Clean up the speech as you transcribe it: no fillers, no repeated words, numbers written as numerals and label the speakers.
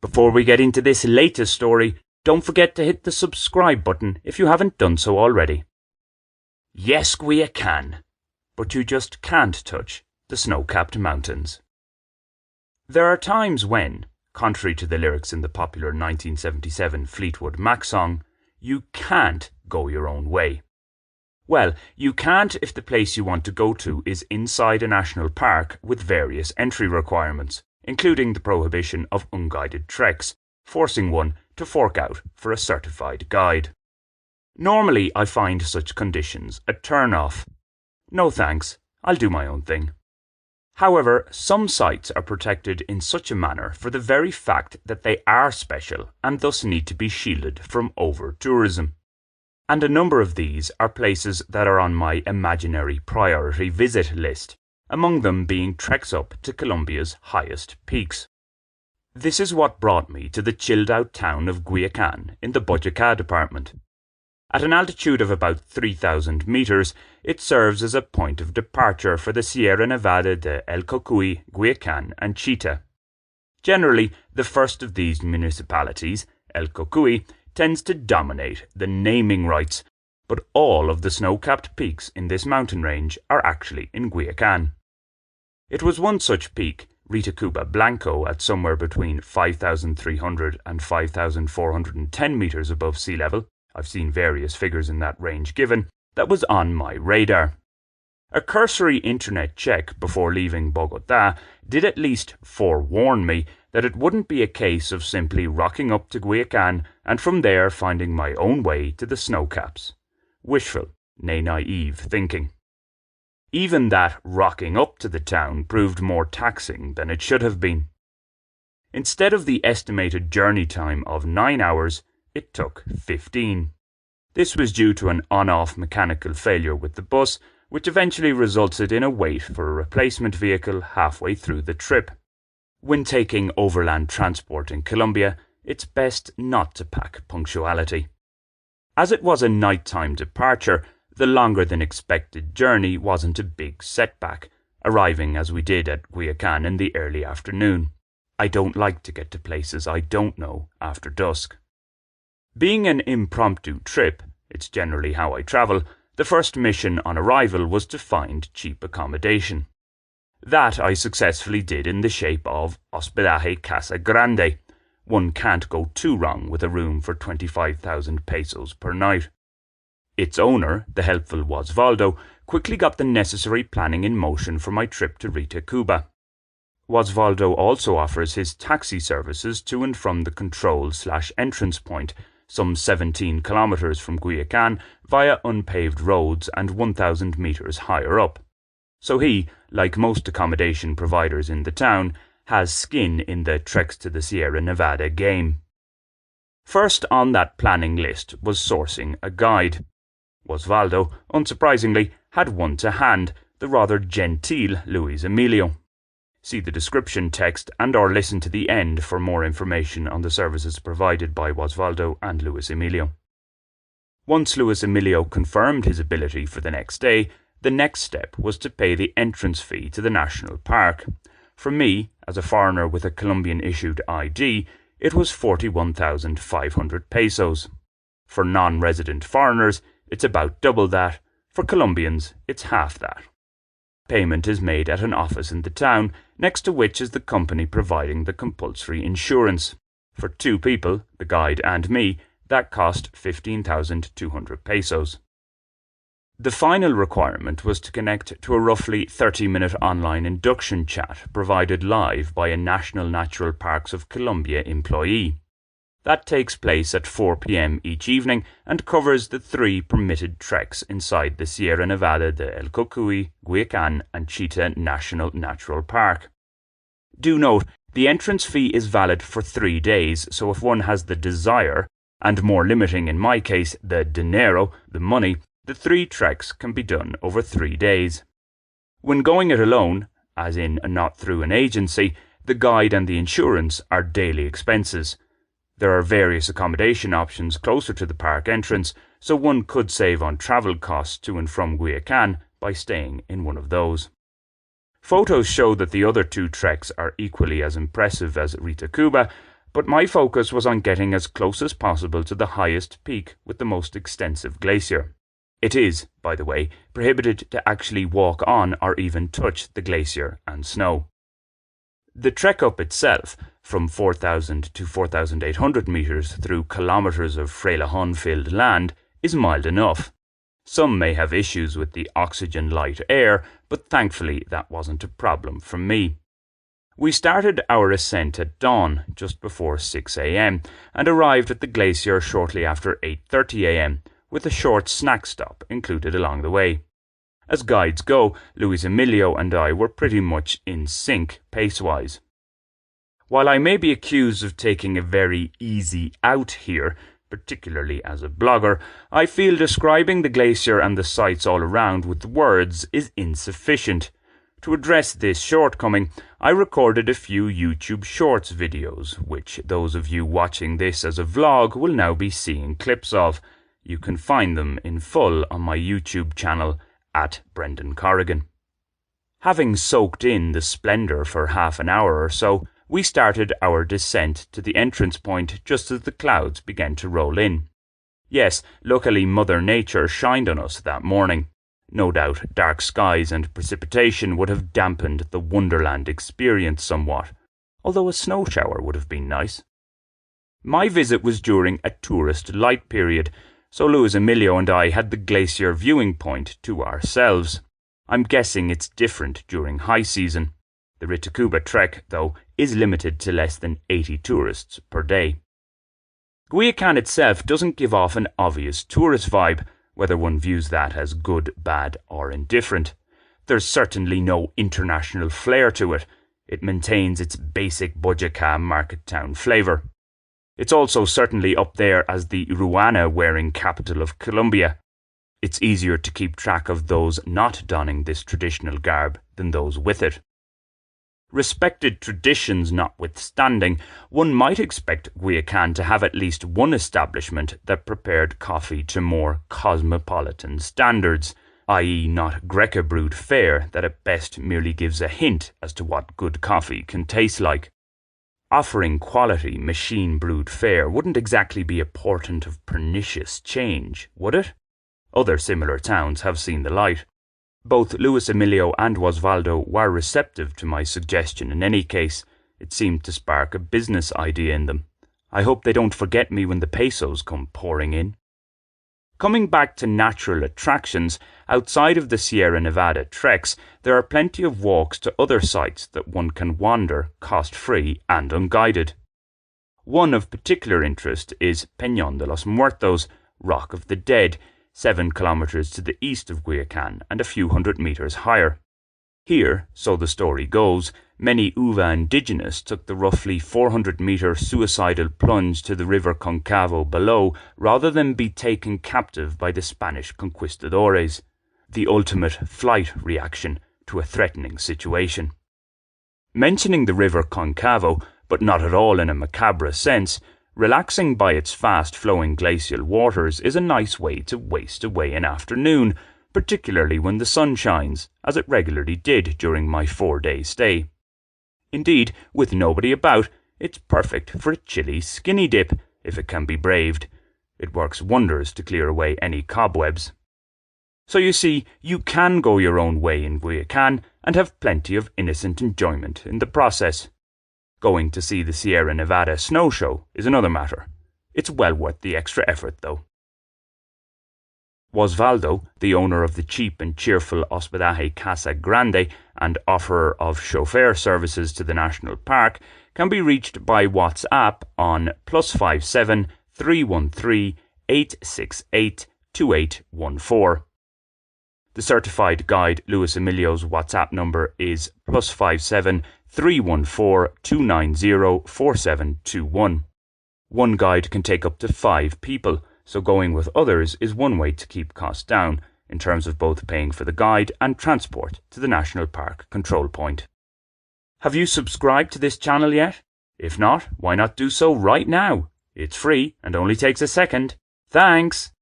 Speaker 1: Before we get into this latest story, don't forget to hit the subscribe button if you haven't done so already. Yes, Guia can, but you just can't touch the snow-capped mountains. There are times when, contrary to the lyrics in the popular 1977 Fleetwood Mac song, you can't go your own way. Well, you can't if the place you want to go to is inside a national park with various entry requirements, including the prohibition of unguided treks, forcing one to fork out for a certified guide. Normally, I find such conditions a turn-off. No thanks, I'll do my own thing. However, some sites are protected in such a manner for the very fact that they are special and thus need to be shielded from over-tourism. And a number of these are places that are on my imaginary priority visit list, among them being treks up to Colombia's highest peaks. This is what brought me to the chilled-out town of Guayacán in the Boyacá department. At an altitude of about 3,000 meters, it serves as a point of departure for the Sierra Nevada de El Cocuy, Guayacán and Chita. Generally, the first of these municipalities, El Cocuy, tends to dominate the naming rights, but all of the snow-capped peaks in this mountain range are actually in Guayacán. It was one such peak, Ritacuba Blanco, at somewhere between 5,300 and 5,410 meters above sea level, I've seen various figures in that range given, that was on my radar. A cursory internet check before leaving Bogotá did at least forewarn me that it wouldn't be a case of simply rocking up to Guayacán and from there finding my own way to the snowcaps. Wishful, nay naive thinking. Even that rocking up to the town proved more taxing than it should have been. Instead of the estimated journey time of 9 hours, it took 15. This was due to an on-off mechanical failure with the bus, which eventually resulted in a wait for a replacement vehicle halfway through the trip. When taking overland transport in Colombia, it's best not to pack punctuality. As it was a nighttime departure, the longer than expected journey wasn't a big setback, arriving as we did at Guayacán in the early afternoon. I don't like to get to places I don't know after dusk. Being an impromptu trip, it's generally how I travel, the first mission on arrival was to find cheap accommodation. That I successfully did in the shape of Hospedaje Casa Grande. One can't go too wrong with a room for 25,000 pesos per night. Its owner, the helpful Osvaldo, quickly got the necessary planning in motion for my trip to Ritacuba. Osvaldo also offers his taxi services to and from the control/entrance point, some 17 kilometers from Guayacán, via unpaved roads and 1,000 meters higher up. So he, like most accommodation providers in the town, has skin in the treks to the Sierra Nevada game. First on that planning list was sourcing a guide. Osvaldo, unsurprisingly, had one to hand, the rather genteel Luis Emilio. See the description text and/or listen to the end for more information on the services provided by Osvaldo and Luis Emilio. Once Luis Emilio confirmed his ability for the next day, the next step was to pay the entrance fee to the national park. For me, as a foreigner with a Colombian-issued ID, it was 41,500 pesos. For non-resident foreigners, it's about double that. For Colombians, it's half that. Payment is made at an office in the town, next to which is the company providing the compulsory insurance. For 2 people, the guide and me, that cost 15,200 pesos. The final requirement was to connect to a roughly 30-minute online induction chat provided live by a National Natural Parks of Colombia employee. That takes place at 4 p.m. each evening and covers the 3 permitted treks inside the Sierra Nevada de El Cocuy, Guayacán and Chita National Natural Park. Do note, the entrance fee is valid for 3 days, so if one has the desire, and more limiting in my case, the dinero, the money, the 3 treks can be done over 3 days. When going it alone, as in not through an agency, the guide and the insurance are daily expenses. There are various accommodation options closer to the park entrance, so one could save on travel costs to and from Guayacán by staying in one of those. Photos show that the other 2 treks are equally as impressive as Ritacuba, but my focus was on getting as close as possible to the highest peak with the most extensive glacier. It is, by the way, prohibited to actually walk on or even touch the glacier and snow. The trek up itself, from 4,000 to 4,800 metres through kilometres of Freilachon-filled land, is mild enough. Some may have issues with the oxygen-light air, but thankfully that wasn't a problem for me. We started our ascent at dawn, just before 6 a.m, and arrived at the glacier shortly after 8:30 a.m, with a short snack stop included along the way. As guides go, Luis Emilio and I were pretty much in sync pace-wise. While I may be accused of taking a very easy out here, particularly as a blogger, I feel describing the glacier and the sights all around with words is insufficient. To address this shortcoming, I recorded a few YouTube Shorts videos, which those of you watching this as a vlog will now be seeing clips of. You can find them in full on my YouTube channel at Brendan Corrigan. Having soaked in the splendour for half an hour or so, we started our descent to the entrance point just as the clouds began to roll in. Yes, luckily Mother Nature shined on us that morning. No doubt dark skies and precipitation would have dampened the Wonderland experience somewhat, although a snow shower would have been nice. My visit was during a tourist light period, so Luis Emilio and I had the glacier viewing point to ourselves. I'm guessing it's different during high season. The Ritacuba trek, though, is limited to less than 80 tourists per day. Guayacan itself doesn't give off an obvious tourist vibe, whether one views that as good, bad, or indifferent. There's certainly no international flair to it. It maintains its basic Boyacá market town flavour. It's also certainly up there as the Ruana-wearing capital of Colombia. It's easier to keep track of those not donning this traditional garb than those with it. Respected traditions notwithstanding, one might expect Guayacan to have at least one establishment that prepared coffee to more cosmopolitan standards, i.e. not Greca-brewed fare that at best merely gives a hint as to what good coffee can taste like. Offering quality machine-brewed fare wouldn't exactly be a portent of pernicious change, would it? Other similar towns have seen the light. Both Luis Emilio and Osvaldo were receptive to my suggestion in any case. It seemed to spark a business idea in them. I hope they don't forget me when the pesos come pouring in. Coming back to natural attractions, outside of the Sierra Nevada treks, there are plenty of walks to other sites that one can wander cost-free and unguided. One of particular interest is Peñón de los Muertos, Rock of the Dead, 7 kilometres to the east of Guayacan and a few hundred metres higher. Here, so the story goes, many Uva indigenous took the roughly 400-metre suicidal plunge to the river Concavo below rather than be taken captive by the Spanish conquistadores, the ultimate flight reaction to a threatening situation. Mentioning the river Concavo, but not at all in a macabre sense, relaxing by its fast-flowing glacial waters is a nice way to waste away an afternoon, particularly when the sun shines, as it regularly did during my 4-day stay. Indeed, with nobody about, it's perfect for a chilly skinny dip, if it can be braved. It works wonders to clear away any cobwebs. So you see, you can go your own way in Guayacan and have plenty of innocent enjoyment in the process. Going to see the Sierra Nevada snow show is another matter. It's well worth the extra effort, though. Osvaldo, the owner of the cheap and cheerful Hospedaje Casa Grande and offerer of chauffeur services to the national park, can be reached by WhatsApp on +57 313 868 2814. The certified guide Luis Emilio's WhatsApp number is +57 314 290 4721. One guide can take up to 5 people, so going with others is one way to keep costs down, in terms of both paying for the guide and transport to the National Park control point. Have you subscribed to this channel yet? If not, why not do so right now? It's free and only takes a second. Thanks!